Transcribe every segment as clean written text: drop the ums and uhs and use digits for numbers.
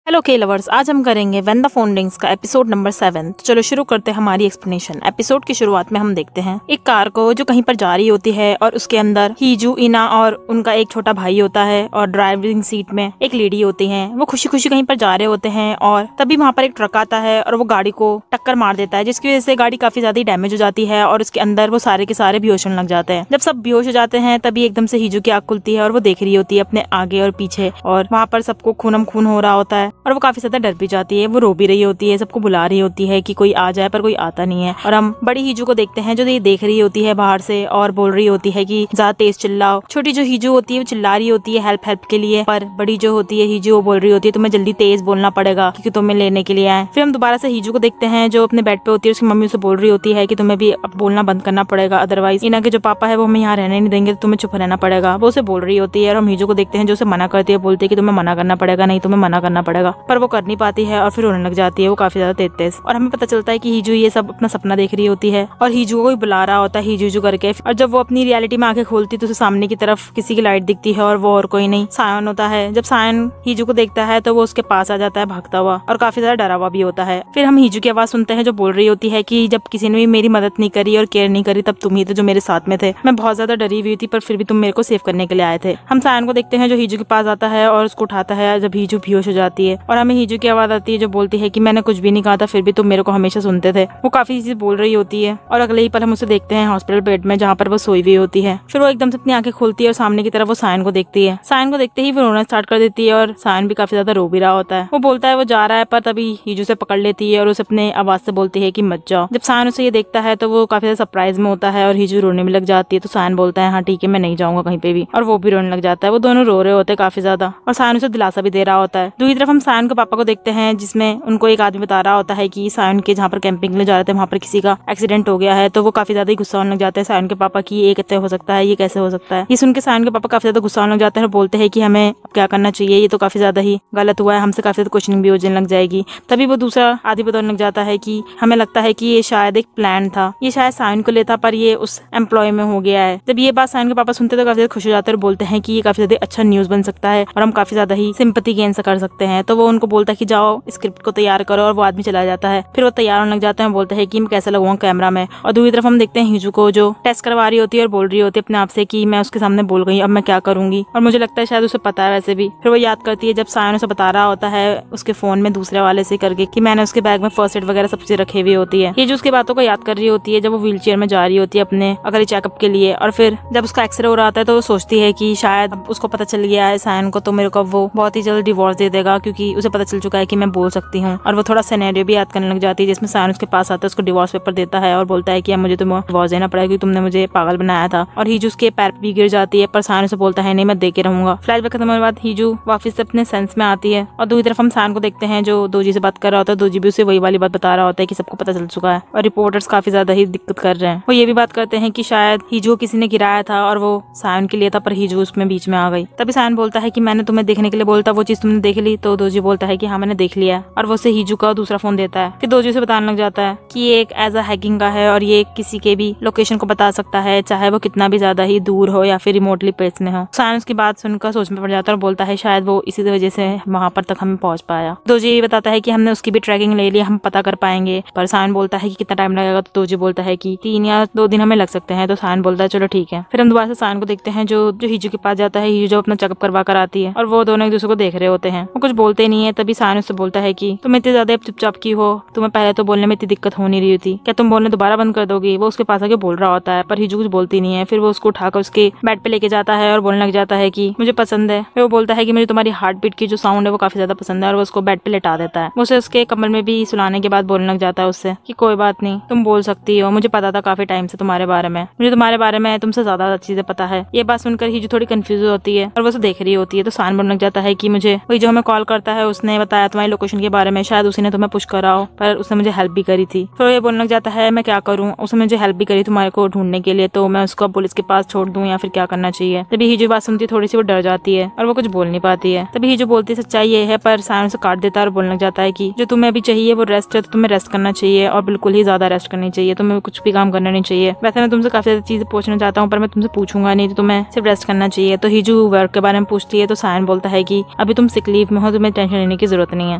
Hello के lovers, आज हम करेंगे व्हेन द फोन रिंग्स का एपिसोड नंबर 7। तो चलो शुरू करते हैं हमारी एक्सप्लेनेशन। एपिसोड की शुरुआत में हम देखते हैं एक कार को जो कहीं पर जा रही होती है और उसके अंदर हीजू, इना और उनका एक छोटा भाई होता है और ड्राइविंग सीट में एक लेडी होती है। वो खुशी खुशी कहीं पर जा रहे होते हैं और तभी वहाँ पर एक ट्रक आता है और वो गाड़ी को टक्कर मार देता है, जिसकी वजह से गाड़ी काफी ज्यादा डैमेज हो जाती है और उसके अंदर वो सारे के सारे बेहोश होने लग जाते हैं। जब सब बेहोश हो जाते हैं तभी एकदम से हीजू की आँख खुलती है और वो देख रही होती है अपने आगे और पीछे, और वहाँ पर सबको खूनम खून हो रहा होता है और वो काफी ज्यादा डर भी जाती है। वो रो भी रही होती है, सबको बुला रही होती है कि कोई आ जाए, पर कोई आता नहीं है। और हम बड़ी हीजू को देखते हैं जो ये देख रही होती है बाहर से और बोल रही होती है कि ज्यादा तेज चिल्लाओ। छोटी जो हीजू होती है वो चिल्ला रही होती है हेल्प हेल्प के लिए, पर बड़ी जो होती है हीजू वो बोल रही होती है तुम्हें जल्दी तेज बोलना पड़ेगा क्योंकि तुम्हें लेने के लिए आए। फिर हम दोबारा से हीजू को देखते हैं जो अपने बेड पे होती है। उसकी मम्मी उसे बोल रही होती है कि तुम्हें भी अब बोलना बंद करना पड़ेगा, अदरवाइज इना के जो पापा है वो हमें यहाँ रहने नहीं देंगे, तो तुम्हें चुप रहना पड़ेगा। वो उसे बोल रही होती है और हम हीजू को देखते हैं जो उसे मना करती है, बोलती है कि तुम्हें मना करना पड़ेगा, नहीं तुम्हें मना करना पड़ेगा, पर वो कर नहीं पाती है और फिर रोने लग जाती है। वो काफी ज्यादा तेज और हमें पता चलता है कि हीजू ये सब अपना सपना देख रही होती है और हीजू को कोई बुला रहा होता है हीजू करके। और जब वो अपनी रियलिटी में आंखें खोलती तो उसे सामने की तरफ किसी की लाइट दिखती है और वो और कोई नहीं सायन होता है। जब सायन हीजू को देखता है तो वो उसके पास आ जाता है भागता हुआ और काफी ज्यादा डरा हुआ भी होता है। फिर हम हीजू की आवाज सुनते हैं जो बोल रही होती है कि जब किसी ने भी मेरी मदद नहीं करी और केयर नहीं करी तब तुम ही थे जो मेरे साथ में थे। मैं बहुत ज्यादा डरी हुई थी पर फिर भी तुम मेरे को सेव करने के लिए आए थे। हम सायन को देखते हैं जो हीजू के पास आता है और उसको उठाता है जब हीजू बेहोश हो जाती है, और हमें हीजू की आवाज आती है जो बोलती है कि मैंने कुछ भी नहीं कहा था फिर भी तुम मेरे को हमेशा सुनते थे। वो काफी चीजें बोल रही होती है और अगले ही पल हम उसे देखते हैं हॉस्पिटल बेड में जहाँ पर वो सोई हुई होती है। फिर वो एकदम से अपनी आंखें खोलती है और सामने की तरफ वो सायन को देखती है। सायन को देखते ही वो रोना स्टार्ट कर देती है और सायन भी काफी ज्यादा रो भी रहा होता है। वो बोलता है वो जा रहा है, पर तभी हीजू से पकड़ लेती है और उसे अपने आवाज से बोलती है कि मत जाओ। जब सायन उसे ये देखता है तो वो काफी ज्यादा सरप्राइज में होता है और हीजू रोने में लग जाती है। तो सायन बोलता है हाँ ठीक है मैं नहीं जाऊंगा कहीं पे भी, और वो भी रोने लग जाता है। वो दोनों रो रहे होते हैं काफी ज्यादा और सायन उसे दिलासा भी दे रहा होता है। दूसरी तरफ हम सायन के पापा को देखते हैं जिसमें उनको एक आदमी बता रहा होता है कि सायन के जहाँ पर कैंपिंग ले जा रहे थे वहाँ पर किसी का एक्सीडेंट हो गया है। तो वो काफी ज्यादा गुस्सा होने लग जाते हैं सायन के पापा की ये कैसे हो सकता है, ये कैसे हो सकता है। ये सुन के सायन के पापा काफी ज्यादा गुस्सा होने लग जाते हैं और बोलते हैं कि हमें क्या करना चाहिए, ये तो काफी ज्यादा ही गलत हुआ है, हमसे काफी ज्यादा क्वेश्चनिंग भी होने लग जाएगी। तभी वो दूसरा आदमी बताने लग जाता है कि हमें लगता है कि ये शायद एक प्लान था, ये शायद सायन को लेता पर ये उस एम्प्लॉय में हो गया है। जब ये बात सायन के पापा सुनते तो काफी ज्यादा खुश हो जाते हैं और बोलते हैं कि ये काफी ज्यादा अच्छा न्यूज बन सकता है और हम काफी ज्यादा ही सिंपैथी गेन कर सकते हैं। तो वो उनको बोलता है कि जाओ स्क्रिप्ट को तैयार करो, और वो आदमी चला जाता है। फिर वो तैयार होने लग जाते हैं, बोलते हैं कि मैं कैसे लगूंगा कैमरा में। और दूसरी तरफ हम देखते हैं हीजू को जो टेस्ट करवा रही होती है और बोल रही होती है अपने आप से कि मैं उसके सामने बोल गई अब मैं क्या करूंगी, और मुझे लगता है शायद उसे पता है वैसे भी। फिर वो याद करती है जब सायन उसे बता रहा होता है उसके फोन में दूसरे वाले से करके कि मैंने उसके बैग में फर्स्ट एड वगैरह सब चीज रखी हुई होती है। हीजू उसकी बातों को याद कर रही होती है जब वो व्हील चेयर में जा रही होती है अपने अगले चेकअप के लिए। और फिर जब उसका एक्सरे हो रहा था तो वो सोचती है कि शायद उसको पता चल गया है सायन को, तो मेरे को वो बहुत ही जल्द डिवोर्स दे देगा क्योंकि उसे पता चल चुका है कि मैं बोल सकती हूँ। और वो थोड़ा सिनेरियो भी याद करने लग जाती है जिसमें सायन उसके पास आता है, उसको डिवोर्स पेपर देता है और बोलता है कि अब मुझे तुम्हें डिवोर्स देना पड़ेगा क्योंकि तुमने मुझे पागल बनाया था। और हीजू उसके पैर भी गिर जाती है पर सायन उसे बोलता है नहीं मैं दे के रहूंगा। फ्लैशबैक खत्म होने के बाद हीजू वापस से अपने सेंस में आती है और दूसरी तरफ हम सायन को देखते हैं जो दोजी से बात कर रहा होता है। दोजी भी उसे वही वाली बात बता रहा होता है कि सबको पता चल चुका है और रिपोर्टर्स काफी ज्यादा ही दिक्कत कर रहे हैं। वो ये भी बात करते हैं कि शायद हीजू किसी ने गिराया था और वो सायन के लिए था पर हीजू उसमें बीच में आ गई। तभी सायन बोलता है कि मैंने तुम्हें देखने के लिए बोलता, वो चीज तुमने देख ली? तो दोजी बोलता है कि हाँ मैंने देख लिया, और वो उसे हीजू का दूसरा फोन देता है। फिर दोजी से बताने लग जाता है कि ये एक एज अ हैकिंग का है और ये किसी के भी लोकेशन को बता सकता है चाहे वो कितना भी ज्यादा ही दूर हो या फिर रिमोटली प्लेस में हो। सायन उसकी बात सुनकर सोच में पड़ जाता है और बोलता है शायद वो इसी वजह से वहां पर तक हमें पहुंच पाया। दोजी ये बताता है कि हमने उसकी भी ट्रैकिंग ले ली, हम पता कर पाएंगे। पर सायन बोलता है कि कितना टाइम लगेगा, तो दोजी बोलता है कि 3 या 2 दिन हमें लग सकते हैं। तो सायन बोलता है चलो ठीक है। फिर हम दोबारा से सायन को देखते हैं जो हीजू के पास जाता है। हीजू जो अपना चेकअप करवा कर आती है और वो दोनों एक दूसरे को देख रहे होते हैं। वो कुछ बोलते नहीं है। तभी सायन उससे बोलता है कि तुम इतनी ज्यादा चुपचाप की हो, तुम्हें पहले तो बोलने में इतनी दिक्कत हो नहीं रही थी, क्या तुम बोलने दोबारा बंद कर दोगी? वो उसके पास आके बोल रहा होता है पर हीजू कुछ बोलती नहीं है। फिर वो उसको उठाकर उसके बेड पे लेके जाता है और बोलने लग जाता है कि मुझे पसंद है। फिर वो बोलता है कि मुझे तुम्हारी हार्ट बीट की जो साउंड है वो काफी ज्यादा पसंद है, और वो उसको बेड पे लेटा देता है। उसे उसके कमर में भी सुलाने के बाद बोलने लग जाता है उससे कि कोई बात नहीं, तुम बोल सकती हो, मुझे पता था काफी टाइम से तुम्हारे बारे में, मुझे तुम्हारे बारे में तुमसे ज्यादा चीजें पता है। ये बात सुनकर ही जो थोड़ी कंफ्यूज होती है और वो उसे देख रही होती है। तो सायन बोलने लग जाता है कि मुझे वही जो हमें कॉल करता है उसने बताया तुम्हारी लोकेशन के बारे में, शायद उसी ने तुम्हें पुश करा हो, पर उसने मुझे हेल्प भी करी थी। फिर ये बोलने लग जाता है मैं क्या करूँ, उसने मुझे हेल्प भी करी तुम्हारे को ढूंढने के लिए, तो मैं उसको पुलिस के पास छोड़ दूं या फिर क्या करना चाहिए? तभी हीजू बात सुनती थोड़ी सी वो डर जाती है और वो कुछ बोल नहीं पाती है। तभी हीजू बोलती सच्चाई ये है, पर सायन उसे काट देता है और बोलने लग जाता है कि जो तुम्हें अभी चाहिए वो रेस्ट है, तो तुम्हें रेस्ट करना चाहिए और बिल्कुल ही ज्यादा रेस्ट करनी चाहिए, तुम्हें कुछ भी काम करना नहीं चाहिए। वैसे मैं तुमसे काफी ज्यादा चीजें पूछना चाहता हूँ पर मैं तुमसे पूछूंगा नहीं, तो तुम्हें सिर्फ रेस्ट करना चाहिए। तो हीजू वर्क के बारे में पूछती है। तो सायन बोलता है कि अभी तुम सिक लीव में हो, तुम्हें टेंशन टेंशन लेने की जरूरत नहीं है।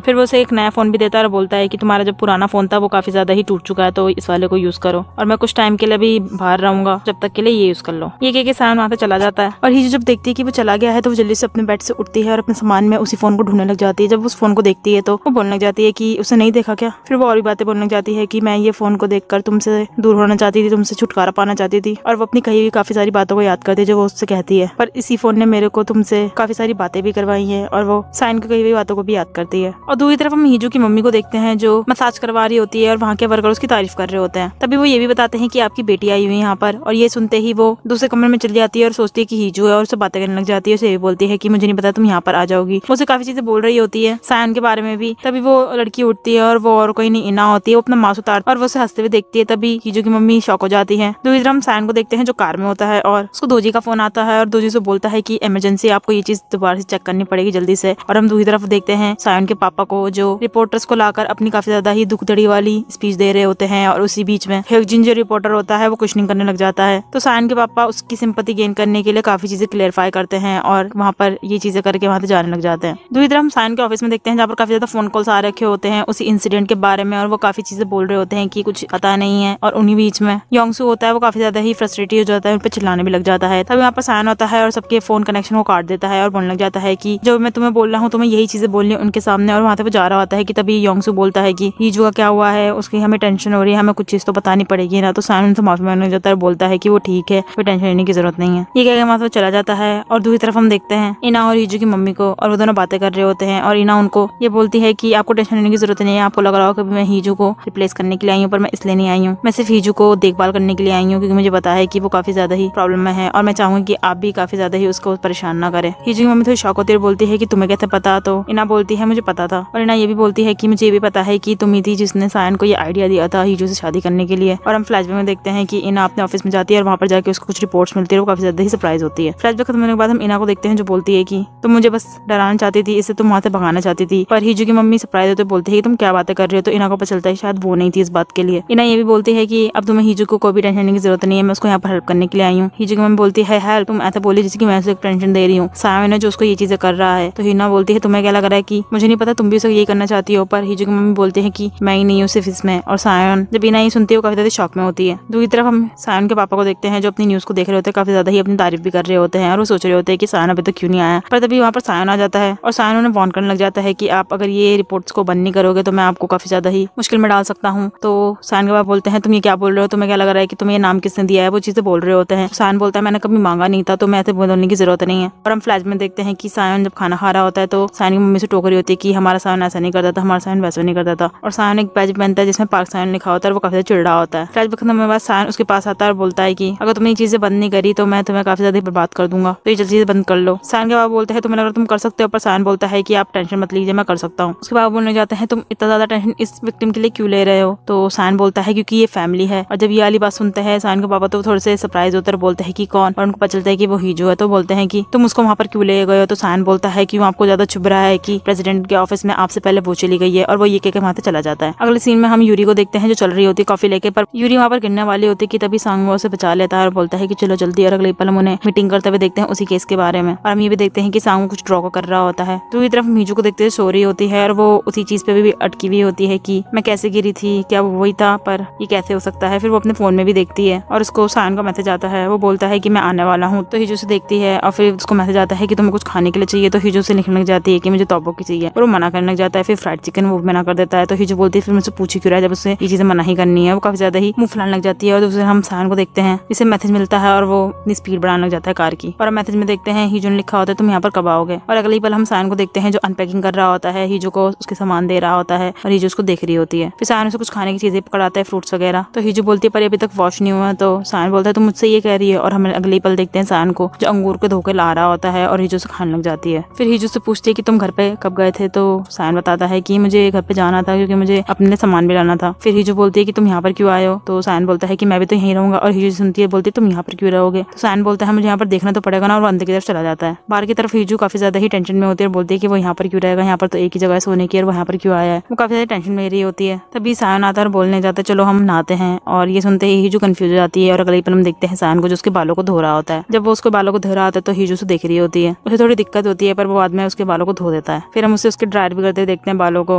फिर वो उसे एक नया फोन भी देता है और बोलता है कि तुम्हारा जो पुराना फोन था वो काफी ज्यादा ही टूट चुका है, तो इस वाले को यूज करो और मैं कुछ टाइम के लिए भी बाहर रहूंगा, जब तक के लिए ये यूज कर लो। ये कह के सायन वहाँ पे चला जाता है और हीजू जब देखती है कि वो चला गया है तो वो जल्दी से अपने बेड से उठती है और अपने सामान में उसी फोन को ढूंढने लग जाती है। जब उस फोन को देखती है तो वो बोलने लग जाती है कि उसे नहीं देखा क्या। फिर वो और भी बातें बोलने लग जाती है कि मैं ये फोन को देखकर तुमसे दूर होना चाहती थी, तुमसे छुटकारा पाना चाहती थी, और वो अपनी कही हुई काफी सारी बातों को याद करती है जो वो उससे कहती है। पर इसी फोन ने मेरे को तुमसे काफी सारी बातें भी करवाई है और वो सायन की कही हुई बातों को भी याद करती है। और दूसरी तरफ हम हीजू की मम्मी को देखते हैं जो मसाज करवा रही होती है और वहाँ के वर्कर उसकी तारीफ कर रहे होते हैं। तभी वो ये भी बताते हैं कि आपकी बेटी आई हुई है यहाँ पर, और ये सुनते ही वो दूसरे कमरे में चली जाती है और सोचती है कि हीजू है और उससे बातें करने लग जाती है। उसे बोलती है कि मुझे नहीं पता तुम यहाँ पर आ जाओगी। वो उसे काफी चीजें बोल रही होती है सायन के बारे में भी। तभी वो लड़की उठती है और वो और कोई नहीं इना होती है, वो अपना मास्क उतारती है और वो उसे हंसते हुए देखती है। तभी हीजू की मम्मी शॉक हो जाती है। दूसरी तरफ हम सायन को देखते हैं जो कार में होता है और उसको दोजी का फोन आता है और दोजी से बोलता है कि इमरजेंसी आपको ये चीज दोबारा से चेक करनी पड़ेगी जल्दी से। और हम दूसरी तरफ देखते हैं सायन के पापा को जो रिपोर्टर्स को लाकर अपनी काफी ज्यादा ही दुखदड़ी वाली स्पीच दे रहे होते हैं और उसी बीच में ह्योजिन जो रिपोर्टर होता है वो क्वेश्चनिंग करने लग जाता है। तो सायन के पापा उसकी सिंपैथी गेन करने के लिए काफी चीजें क्लेरिफाई करते हैं और वहाँ पर ये चीजें करके वहाँ से जाने लग जाते हैं। दूसरी तरफ हम सायन के ऑफिस में देखते हैं जहाँ पर काफी ज्यादा फोन कॉल्स आ रखे होते हैं उसी इंसिडेंट के बारे में और वो काफी चीजें बोल रहे होते हैं कि कुछ पता नहीं है। और उन्हीं बीच में योंगसू होता है वो काफी ज्यादा ही फ्रस्ट्रेटेड हो जाता है, उन पर चिल्लाने भी लग जाता है। तभी वहाँ पर सायन होता है और सबके फोन कनेक्शन को काट देता है और बोलने लग जाता है कि जो मैं तुम्हें बोल रहा हूँ तुम्हें यही चीजें बोलनी है उनके सामने। और वहाँ से वो जा रहा होता है कि तभी योंगसू बोलता है कि हीजू का क्या हुआ है, उसकी हमें टेंशन हो रही है, हमें कुछ चीज तो बतानी पड़ेगी ना। तो सायन उनसे माफी मांगने लग जाता है और बोलता है कि वो ठीक है, कोई टेंशन लेने की जरूरत नहीं है। ये कहकर वहाँ से चला जाता है। और दूसरी तरफ हम देखते हैं इना और हीजू की मम्मी को और वो दोनों बातें कर रहे होते हैं और इना उनको ये बोलती है कि आपको टेंशन लेने की जरूरत नहीं है, आपको लग रहा हो कि मैं हीजू को रिप्लेस करने के लिए आई हूँ, पर मैं इसलिए नहीं आई हूँ, मैं सिर्फ हीजू को देखभाल करने के लिए आई हूँ क्योंकि मुझे पता है कि वो काफी ज्यादा ही प्रॉब्लम में है और मैं चाहूंगी कि आप भी काफी ज्यादा ही उसको परेशान ना करें। हीजू की मम्मी थोड़ी शॉक होती है और बोलती है कि तुम्हें कैसे पता। तो इना बोलती है मुझे पता था। और इना ये भी बोलती है कि मुझे ये भी पता है कि तुम ही थी जिसने सायन को ये आइडिया दिया था हीजू से शादी करने के लिए। और हम फ्लैशबैक में देखते हैं कि इना अपने ऑफिस में जाती है और वहाँ पर जाके उसको कुछ रिपोर्ट्स मिलती है, वो काफी ज्यादा ही सरप्राइज होती है। फ्लैशबैक खत्म होने के बाद हम इना को देखते हैं जो बोलती है कि तुम मुझे बस डराना चाहती थी, इससे तुम वहाँ से भगाना चाहती थी। पर हीजू की मम्मी सरप्राइज होते बोलती है कि तुम क्या बातें कर रही हो। तो इना को पता चलता है शायद वो नहीं थी इस बात के लिए। इना ये भी बोलती है कि अब तुम्हें हीजू को कोई भी टेंशन लेने की जरूरत नहीं है, मैं उसको यहाँ पर हेल्प करने के लिए आई हूँ। हीजू की मम्मी बोलती है हेल्प, तुम ऐसा बोली जैसे कि मैं उसे टेंशन दे रही हूँ, सायन है जो उसको ये चीजें कर रहा है। तो हिना बोलती है तुम्हें क्या लग रहा है कि मुझे नहीं पता, तुम भी उसे यही करना चाहती हो। पर हीजू की मम्मी बोलती है कि मैं ही नहीं हूँ सिर्फ इसमें। और सायन जब इना ये सुनती है वो काफी ज्यादा शॉक में होती है। दूसरी तरफ हम सायन के पापा को देखते हैं जो अपनी न्यूज को देख रहे होते हैं, काफी ज्यादा ही अपनी तारीफ भी कर रहे होते हैं और वो सोच रहे होते हैं कि सायन अभी तक क्यों नहीं आया। पर तभी वहाँ पर सायन आ जाता है और सायन उन्हें वार्न करने लग जाता है कि आप अगर ये रिपोर्ट्स को बंद नहीं करोगे तो मैं आपको काफी ज्यादा ही मुश्किल में डाल सकता हूँ। तो सायन के पापा बोलते हैं तुम ये क्या बोल रहे हो, तुम्हें क्या लग रहा है कि तुम्हें ये नाम किसने दिया है, वो चीजें बोल रहे होते हैं। सायन बोलता है मैंने कभी मांगा नहीं था, तो मैं ऐसे बोलने की जरूरत नहीं है। और हम फ्लैश में देखते हैं कि सायन जब खाना खा रहा होता है तो सायन की मम्मी से टोक रही होती है कि हमारा सायन ऐसा नहीं करता था, हमारा सायन वैसा नहीं करता था। और सायन एक बैज पहनता है जिसमें पार्क सायन लिखा होता है और वो काफी ज्यादा चिड़ रहा होता है। फ्लैश खत्म होने के बाद सायन उसके पास आता है और बोलता है कि अगर तुमने ये चीजें बंद नहीं करी तो मैं तुम्हें काफी ज्यादा बर्बाद कर दूंगा, तो ये चीजें बंद कर लो। सायन के बाबा बोलते हैं तुम्हें अगर तुम कर सकते हो, पर सायन बोलता है कि आप टेंशन मत लीजिए, मैं कर सकता हूँ। उसके बाबा बोलने जाते हैं तुम इतना ज्यादा टेंशन इस विक्टिम के लिए क्यों ले रहे हो। तो सायन बोलता है क्योंकि ये फैमिली है। और जब ये वाली बात सुनते हैं सायन के पापा तो थोड़े से सरप्राइज होते हैं, बोलते हैं कि कौन, और उनको पता चलता है कि वो हीजू है। तो बोलते हैं कि तुम उसको वहाँ पर क्यों ले गए हो। तो सायन बोलता है कि आपको ज्यादा चुभ रहा है कि प्रेसिडेंट के ऑफिस में आपसे पहले वो चली गई है, और वो ये कहकर वहाँ से चला जाता है। अगले सीन में हम यूरी को देखते हैं जो चल रही होती है कॉफी लेके, पर यूरी वहाँ पर गिरने वाली होती है कि तभी सांगो उसे बचा लेता है और बोलता है कि चलो जल्दी। और अगले पल हम उन्हें मीटिंग करते हुए देखते हैं उसी केस के बारे में। और हम ये भी देखते हैं कि सांगो कुछ ड्रॉ कर रहा होता है। दूसरी तरफ मीजू को देखते हुए सो रही होती है और वो उसी चीज पे भी अटकी हुई होती है कि मैं कैसे गिरी थी, क्या वो वही था, पर ये कैसे हो सकता है। फिर वो अपने फोन में भी देखती है और उसको सायन का मैसेज आता है, वो बोलता है कि मैं आने वाला हूँ। तो हिजू से देखती है और फिर उसको मैसेज आता है कि तुम्हें कुछ खाने के लिए चाहिए। तो हिजू से लिखने लग जाती है कि मुझे तोबो की चाहिए, और वो मना करने लग जाता है। फिर फ्राइड चिकन वो मना कर देता है। तो हिजू बोलती है फिर मुझसे पूछी क्यों रहा है जब उसे ये चीजें मना ही करनी है। वो काफी ज्यादा ही मुंह फुलाने लग जाती है। और दूसरे हम सायन को देखते हैं, इसे मैसेज मिलता है और वो अपनी स्पीड बढ़ाने लग जाता है कार की। और मैसेज में देखते हैं हिजू ने लिखा होता है तुम यहाँ पर कब आओगे। और अगले पल हम सायन को देखते हैं जो अनपैकिंग कर रहा होता है, हिजू को उसके सामान दे रहा होता है और हिजू उसको देख रही होती है। फिर सायन उसे कुछ खाने की चीजें पकड़ाता है, फ्रूट्स वगैरह। तो हिजू बोलती है पर अभी तक वॉश नहीं हुआ। तो सायन बोलता है तुम मुझसे ये कह रही है। और हम अगले पल देखते हैं सायन को जो अंगूर के धोखे ला रहा होता है और हिजू से खाने लग जाती है। फिर हिजू से पूछती है कि तुम घर पे कब गए थे। तो सायन बताता है कि मुझे घर पे जाना था क्योंकि मुझे अपने सामान भी लाना था। फिर हिजू बोलती है कि तुम यहाँ पर क्यों आए हो। तो सायन बोलता है कि मैं भी तो यहीं रहूंगा। और हिजू सुनती है, बोलती है तुम यहाँ पर क्यों रहोगे। तो सायन बोलता है मुझे यहाँ पर देखना तो पड़ेगा ना, और वो अंदर की तरफ चला जाता है। बाहर की तरफ हिजू काफी ज्यादा ही टेंशन में होती है और बोलती है कि वो यहाँ पर क्यों रहेगा, यहाँ पर तो एक ही जगह सोने की, और वो यहाँ पर क्यों आया है। वो काफी ज्यादा टेंशन में रही होती है। तभी सायन आता है और बोलने जाता है चलो हम नहाते हैं। और ये सुनते ही हिजू कंफ्यूज हो जाती है। और अगले पल हम देखते हैं सायन को जो उसके बालों को धो रहा होता है। जब वो उसके बालों को धो रहा होता है तो हिजू से देख रही होती है। उसे थोड़ी दिक्कत होती है पर वो बाद में उसके बालों को धो देता है। जाता है। फिर हम उसे उसके ड्रायर भी करते देखते हैं बालों को,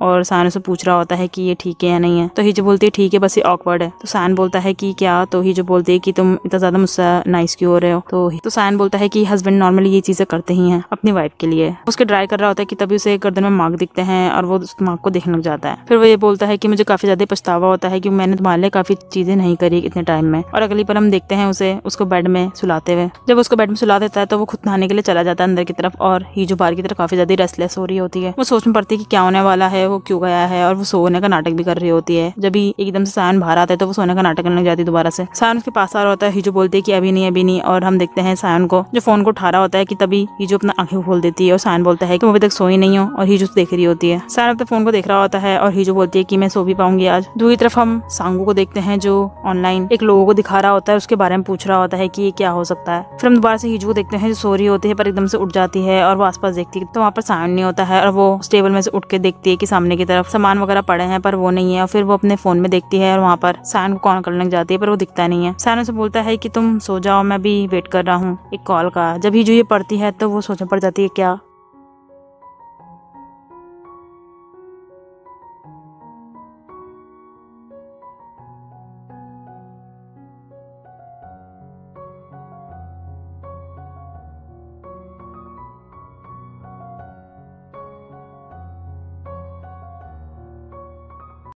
और सायन उसे पूछ रहा होता है कि ये ठीक है या नहीं है। तो हीजो बोलती है ठीक है, बस ये ऑकवर्ड है। तो सायन बोलता है कि क्या? तो हीजो बोलती है कि तुम इतना ज्यादा मुझसे नाइस क्यों हो रहे हो। तो सायन बोलता है कि हस्बैंड नॉर्मली ये चीजें करते ही हैं अपनी वाइफ के लिए। उसके ड्राई कर रहा होता है कि तभी उसे गर्दन में मार्क दिखते हैं और वो उस मार्क को देखने लग जाता है। फिर वो ये बोलता है कि मुझे काफी ज्यादा पछतावा होता है कि मैंने तुम्हारे लिए काफी चीजें नहीं करी इतने टाइम में। और अगली पर हम देखते हैं उसे उसको बेड में सुलाते हुए। जब उसको बेड में सुला देता है तो वो खुद नहाने के लिए चला जाता है अंदर की तरफ, और हीजो बाहर की तरफ काफी ज्यादा रेस्टलेस हो रही होती है। वो सोच में पड़ती है कि क्या होने वाला है, वो क्यों गया है, और वो सोने का नाटक भी कर रही होती है। जब ही एकदम से सायन बाहर आता है तो वो सोने का नाटक करने लग जाती है दोबारा से। सायन उसके पास आ रहा होता है, हीजो बोलती है कि अभी नहीं। और हम देखते हैं सायन को जो फोन को उठा रहा होता है कि तभी हीजो अपना आंखें खोल देती है और सायन बोलता है कि मैं अभी तक सोई नहीं हूँ, और हीजो देख रही होती है। सायन अपने फोन को देख रहा होता है और हीजो बोलती है कि मैं सो भी पाऊंगी आज। दूसरी तरफ हम सांगू को देखते हैं जो ऑनलाइन एक लोगों को दिखा रहा होता है, उसके बारे में पूछ रहा होता है कि ये क्या हो सकता है। फिर हम दोबारा से हीजो को देखते हैं जो सो रही होती है पर एकदम से उठ जाती है, और वो आसपास देखती है तो वहाँ पर सायन नहीं होता है, और वो टेबल में से उठ के देखती है कि सामने की तरफ सामान वगैरह पड़े हैं पर वो नहीं है। और फिर वो अपने फोन में देखती है और वहाँ पर सायन को कॉल करने लग जाती है पर वो दिखता नहीं है। सायन उसे बोलता है कि तुम सो जाओ, मैं भी वेट कर रहा हूँ एक कॉल का। जब हीजो ये पढ़ती है तो वो सोच में पड़ जाती है क्या